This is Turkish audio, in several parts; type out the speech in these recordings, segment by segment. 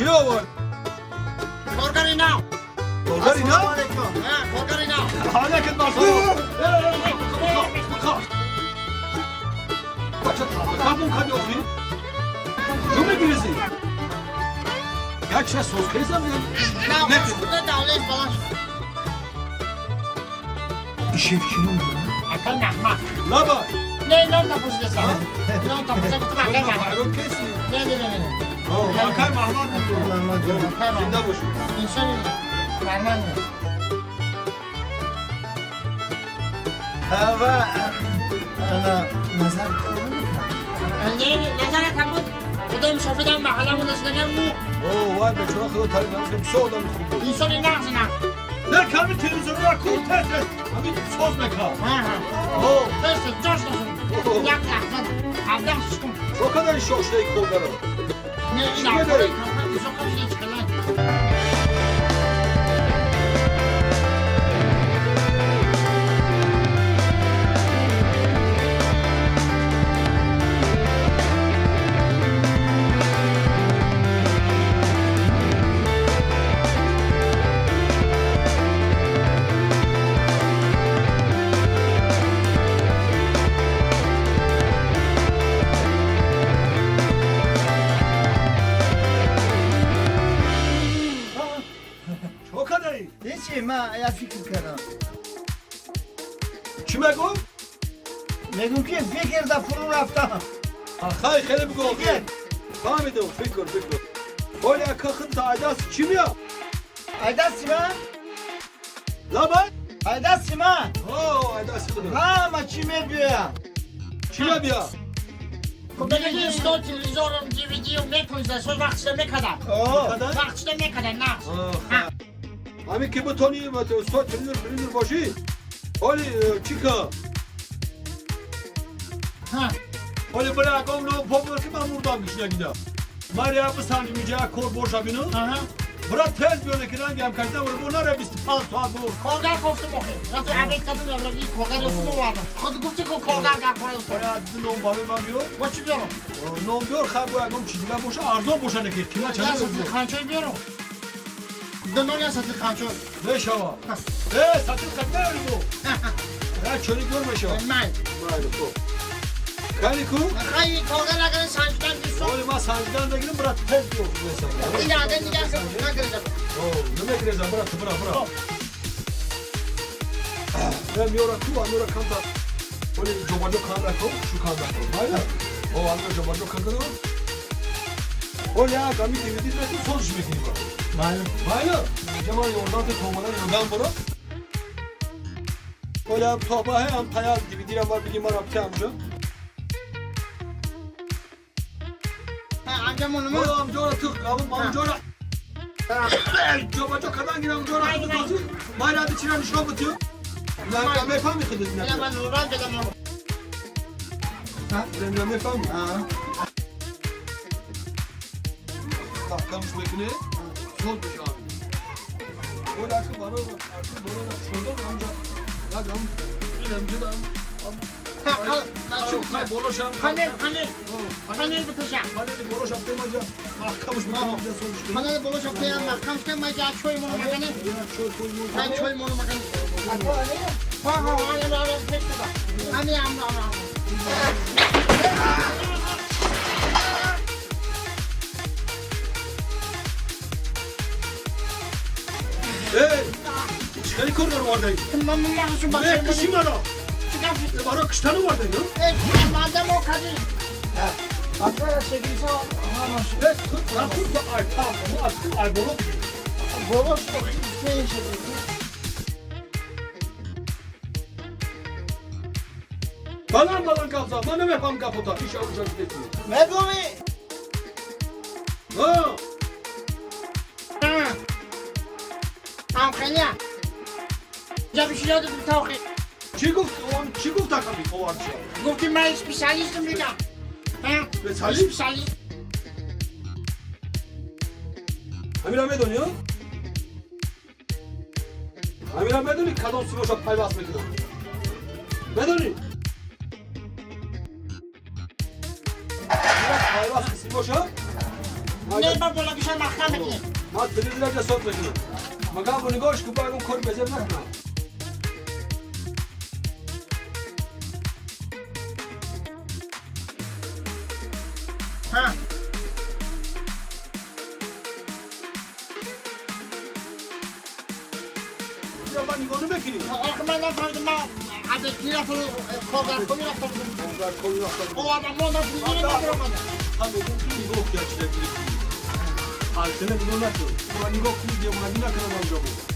چیا آورد؟ کارگرینا کارگرینا؟ کارگرینا حالا که مارسا بچه تابون کنی آخی؟ جو میگیریزی؟ یک چه سوز کیزم نه خدا دولت باش işin kim oldu? اصلا نحمه Laba. نه نه تپوز دستم نه تپوز دستم تو مکه مکه Bayram kesin. نه نه نه نه Bakar Mahmut buldu. Zinde boş. انسان فرمان هوا انا نظر نه نظر تبود خدا مشافدم محلمون دستگم مو Oo vay be çok akıllı tabii ben seni soğudan mı? انسان نغز نه Ne kalbi televizyonu ya kul tezle. Abi söz me kal. ها ها Oo. بس جاش دستم یک لحظه هفته شکم O kadar iş yok şey kolları. نه این آقای کامپن ایزو کامش نیچ کنن O kadar iyi. هیچی من یا فکر کردم Kime gol? میگم که فکر دا فرو رفتم Hay hele bir gol. Fikir. Devam edelim. Fikir. Böyle kakın taydas kim ya? ایدست ما Laba. ایدست ما Oo aydas kıdı. ها ما چی میبیم Kime bir ya? خب بگه استو تلویزیون دیویدی و میکنید سو وقتش میکردم اوه Kadar? وقتش میکردم نه Aha. Ami ki bu toni sto trinir başı. Oli çıka. ها Oli bırak onu poplar ki ben buradan kışına gider. Maria bu sanımıca kor boşa binu. ها Bırak tez böyle ki lan gem kaçta vur bunlar hep istifal saat bu. کارگر گفته بخیر رفت عبید کدوم یارو کارگر رسول اومدم خود گفتی که کارگر در کار است Oraya adlı nom babı ben diyor. با چی بیارم Nom diyor ha bu agam çizgiler boşa arzon boşa ne ki? Kime یا çalıyor سطح bu? خانچوی بیارم دنیا یا سطح خانچوی Beş hava. Satın katlar bu. Ya çölü görme şu. من Haydi bu. Kaniku. خیلی کارگر اگر سنجدن بیستم Oli mas sancıdan da gidin bırak tez diyor mesela. این عدد دیگه اصلا نگردم Oo, ne bekleyeceğim bırak. Ben yora tu kanta. Böyle cobaco kanda ko, şu kanda ko. Hayır. O anda cobaco kanda ko. O ya kami dividi de son şmek gibi. معلوم Hayır. Cemal yordan da tomalar yordan bunu. O ya toba hem tayal dividi var bilgi var apte amca. ها انجام O اونم amca ora tık, amca ora. Cobaco kadan giren amca ora. Bayrağı da çiren işe batıyor. Ben mefam mı kıdın? اینا من نوران بدم Ben mefam mı? ها Kalkamış bekine. Solmuş abi. Böyle akı bana bak. Akı bana bak. Şurada mı amca? Ya gam. Bir amca da. Çok kay boloşan. خانه خانه خانه بکشم Hadi boloş attım amca. Kalkamış bekine amca solmuş. خانه بلوش افتیم مکم که مجا چوی مونو مکنه Ya çok koymuş. ها چوی مونو مکنه ها ها ها ها پیش بدا همین Hey! Çıkarı koruyorum oradayım. من شو Ne باشه kışım ana? چیکار Bana kıştanı vardı ya. مادم او کدی اصلا شکیسا Evet, tut lan tut da ay tamam. Bu atkı ay bolu. بابا چه Bana kapsa, bana mefam kapota. İş alacak getiriyor. میگومی Ha! هم خیلی جا بیشی یاد بی تاخی Çi guf takamı o var ya. گفتی من اسپیشالیستم دیدم ها اسپیشالیست؟ اسپیشالیست Amir Ahmet oynuyor. Amir Ahmet oynuyor. Kadın Simoş'a pay basmak için. Ne oynuyor? Pay bas Simoş'a. Ne ben böyle bir şey mahkeme ki? Ma televizyon sot bekliyor. Maga bunu goş kupagum kor bezem nakna. Ha. Ya ben onu bekliyorum. Akımdan koydum ben. Hadi kiratı kogar koyuyor. Onlar konuyu atladım. O adam ondan bir yere bırakmadı. Tabii bu kimi gok ya çilekli. Altına bunu nasıl? Bu gok mu diye buna ne kadar alacağım bu?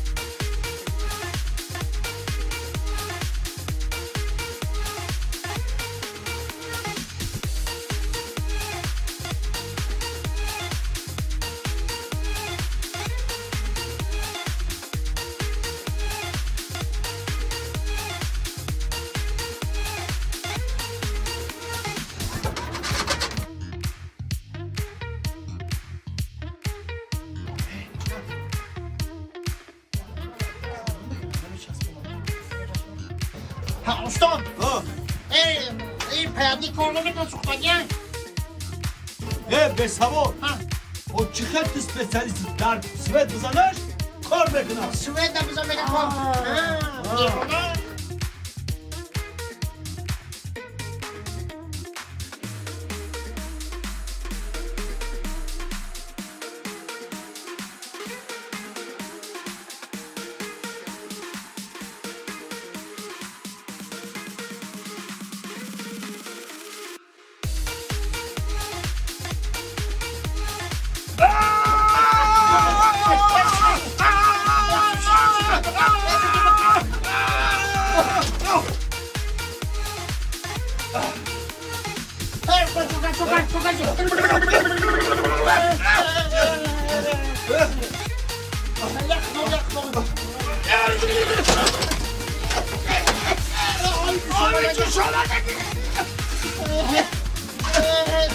Ha ustam. Ha. İyi peyadi kornunu da sokma gel. Besavo. Ha. O çıkarttı spesyalisti dar svet uzanır. Kor bekina. Sveda bize beni kor. Ha. İyi ona.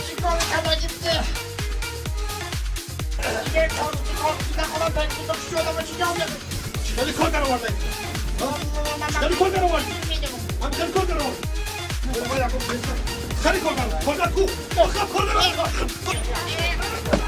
Çikolata gitti. Çıkarı kor beni orada. Çıkarı kor beni orada. Abi çıkarı kor beni orada. Çıkarı kor beni. Kor beni. Kor beni.